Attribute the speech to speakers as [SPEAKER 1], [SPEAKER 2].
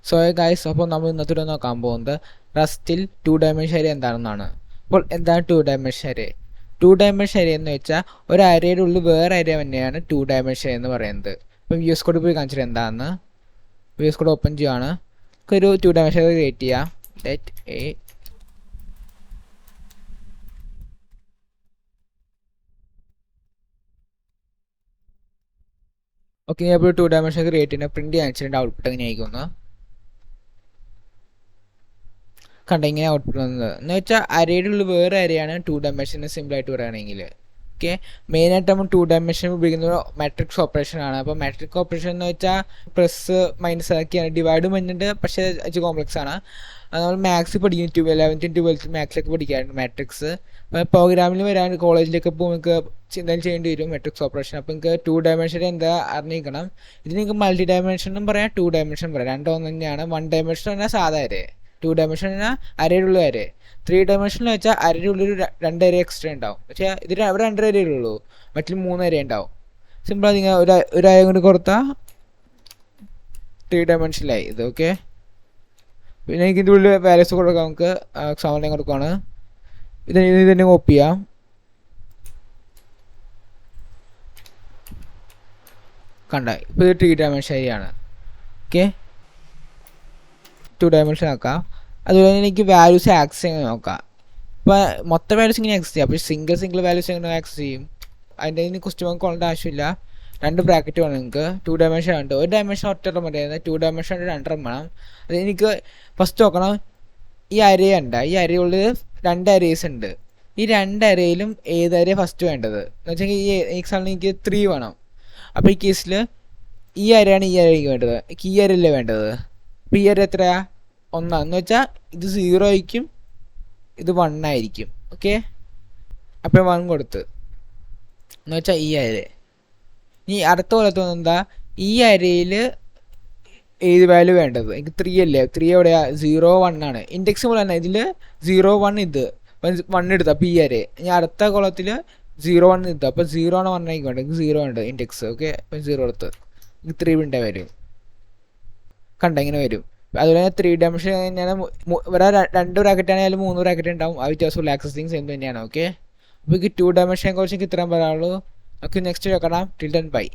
[SPEAKER 1] So guys, അപ്പോൾ നമ്മൾ ഇന്നത്തെ നോക്കാൻ പോകുന്നത് റസ്റ്റിൽ 2 ഡയമെൻഷൻ അറേ എന്താണെന്നാണ്. അപ്പോൾ എന്താണ് 2 ഡയമെൻഷൻ അറേ? 2 ഡയമെൻഷൻ അറേ എന്ന് വെച്ചാൽ ഒരു അരയുടെ ഉള്ളിൽ വേറെ അരേ തന്നെയാണ് 2 ഡയമെൻഷൻ എന്ന് പറയുന്നത്. അപ്പോൾ VS കോഡ് പോയി കാണിച്ചിട്ട് എന്താണെന്ന് VS കോഡ് ഓപ്പൺ ചെയ്യുകയാണ്. ഒരു 2 ഡയമെൻഷൻ അറേ ക്രിയേറ്റ് ചെയ്യാം. ലെറ്റ് എ ഓക്കെ, അപ്പോൾ 2 ഡയമെൻഷൻ ക്രിയേറ്റ് ചെയ്യുന്ന പ്രിന്റ് കാണിച്ചിട്ടുണ്ട്. ഔട്ട്പുട്ട് എങ്ങനെ ആയിക്കൊന്ന് കണ്ട, ഇങ്ങനെ ഔട്ട്പുട്ട് വന്നത് എന്ന് വെച്ചാൽ അരയുടെ ഉള്ളിൽ വേറെ അരയാണ് 2 ഡയമെൻഷന് സിമ്പിളായിട്ട് പറയുകയാണെങ്കിൽ. ഓക്കെ, മെയിനായിട്ട് നമ്മൾ 2 ഡയമെൻഷൻ ഉപയോഗിക്കുന്നത് മാട്രിക്സ് ഓപ്പറേഷൻ ആണ്. അപ്പോൾ മാട്രിക്സ് ഓപ്പറേഷൻ എന്ന് വെച്ചാൽ പ്ലസ് മൈനസ് ആക്കിയാണ് ഡിവൈഡ് ചെയ്യുന്നുണ്ട്, പക്ഷേ അത് കോംപ്ലക്സ് ആണ്. അത് നമ്മൾ മാത്സ് പഠിക്കും, 11th 12th മാത്സിലൊക്കെ പഠിക്കാറുണ്ട് മാട്രിക്സ്. അപ്പോൾ പ്രോഗ്രാമിൽ വരാൻ കോളേജിലൊക്കെ ഇപ്പോൾ നിങ്ങൾക്ക് എന്തെങ്കിലും ചെയ്യേണ്ടി വരും മാട്രിക്സ് ഓപ്പറേഷൻ. അപ്പോൾ നിങ്ങൾക്ക് 2 ഡയമെൻഷൻ എന്താ അറിഞ്ഞിരിക്കണം. ഇത് നിങ്ങൾക്ക് മൾട്ടി ഡയമെൻഷനും പറയാം, 2 ഡയമെൻഷൻ പറയാം, രണ്ടും തന്നെയാണ്. 1 ഡയമെൻഷൻ പറഞ്ഞാൽ സാധാ അരേ, 2 ഡയമെൻഷൻ പറഞ്ഞാൽ അരയുടെ ഉള്ള അരേ. 3 ഡയമെൻഷനിൽ വെച്ചാൽ അരയുടെ ഉള്ളിൽ 2 അരേ എക്സ്ട്രാ ഉണ്ടാവും. പക്ഷേ ഇതിൽ അവിടെ 2 അരയേ ഉള്ളൂ, മറ്റും 3 അരേ ഉണ്ടാവും. സിമ്പിളാണ്, നിങ്ങൾ ഒരു അര കൊണ്ട് കൊടുത്താൽ 3 ഡയമെൻഷനിലായി ഇത്. ഓക്കെ, പിന്നെ എനിക്ക് ഇതിൻ്റെ ഉള്ളിൽ വാല്യൂസ് കൊടുക്കാം. നമുക്ക് എക്സാമ്പിൾ കൊടുക്കുകയാണ്. ഇത് തന്നെ കോപ്പി ചെയ്യാം. കണ്ട, ഇപ്പോൾ ഇത് 3 ഡയമെൻഷൻ അരയാണ്. ഓക്കെ, 2 ഡയമെൻഷൻ ആക്കാം. അതുപോലെ തന്നെ എനിക്ക് വാല്യൂസ് ആക്സസ് ചെയ്യാൻ നോക്കാം. ഇപ്പോൾ മൊത്തം വാല്യൂസ് ഇങ്ങനെ ആക്സസ് ചെയ്യാം. അപ്പോൾ സിംഗിൾ വാല്യൂസ് എങ്ങനെ ആക്സസ് ചെയ്യും? അതിൻ്റെ ഇനി ക്വസ്റ്റ്യൻ മാർക്ക് കൊള്ളേണ്ട ആവശ്യമില്ല. 2 ബ്രാക്കറ്റ് വേണം നിങ്ങൾക്ക്. 2 ഡയമെൻഷൻ ഉണ്ട്, 1 ഡയമെൻഷൻ ഒറ്റ മതിയായിരുന്നു. 2 ഡയമെൻഷൻ 2 വേണം. അത് എനിക്ക് ഫസ്റ്റ് നോക്കണം. ഈ അരേ ഉണ്ട്, ഈ അരയുള്ളിൽ 2 അരേസ് ഉണ്ട്. ഈ 2 അരയിലും ഏത് അരേ ഫസ്റ്റ് വേണ്ടത് എന്ന് വെച്ചാൽ ഈ എക്സാമ്പിൾ എനിക്ക് 3 വേണം. അപ്പോൾ ഈ കേസിൽ ഈ അരയാണ് ഈ അരയ്ക്ക് വേണ്ടത്, എനിക്ക് ഈ അരയല്ലേ വേണ്ടത്. അപ്പോൾ ഈ അര എത്രയാ? 1 എന്ന് വെച്ചാൽ ഇത് 0 ആയിരിക്കും, ഇത് 1 ആയിരിക്കും. ഓക്കെ, അപ്പോൾ 1 കൊടുത്ത് എന്ന് വെച്ചാൽ ഈ അര. ഇനി അടുത്ത പോലത്തെ എന്താ, ഈ അരയിൽ ഏത് വാല്യൂ വേണ്ടത്? എനിക്ക് 3 അല്ലേ, 3 എവിടെയാ? 0 1 ആണ്. ഇൻഡെക്സ് പോലെ തന്നെ ഇതിൽ 0 1 ഇത് 1 എടുത്തു. അപ്പോൾ ഈ അരേ. ഇനി അടുത്ത കോളത്തിൽ 0 1 ഇത്, അപ്പോൾ 0 ആണ് 1 ആയിക്കോട്ടെ, എനിക്ക് 0 ഉണ്ട് ഇൻഡെക്സ്. ഓക്കെ, അപ്പം 0 എടുത്ത് എനിക്ക് 3 പ്രിൻ്റ് വരും. കണ്ട, ഇങ്ങനെ വരും. അതുപോലെ തന്നെ 3 ഡയമെൻഷൻ തന്നെയാണ്. ഇവിടെ 2 ബ്രാക്കറ്റ് ആണെങ്കിലും 3 ബ്രാക്കറ്റ് ഉണ്ടാവും. ആ വ്യത്യാസമുള്ള ആക്സസിങ് സെയിം തന്നെയാണ്. ഓക്കെ, അപ്പോൾ എനിക്ക് 2 ഡയമെൻഷനെ കുറിച്ച് എനിക്ക് ഇത്രയും പറയാനുള്ളൂ. നമുക്ക് നെക്സ്റ്റ് വെക്കണം. Till then bye.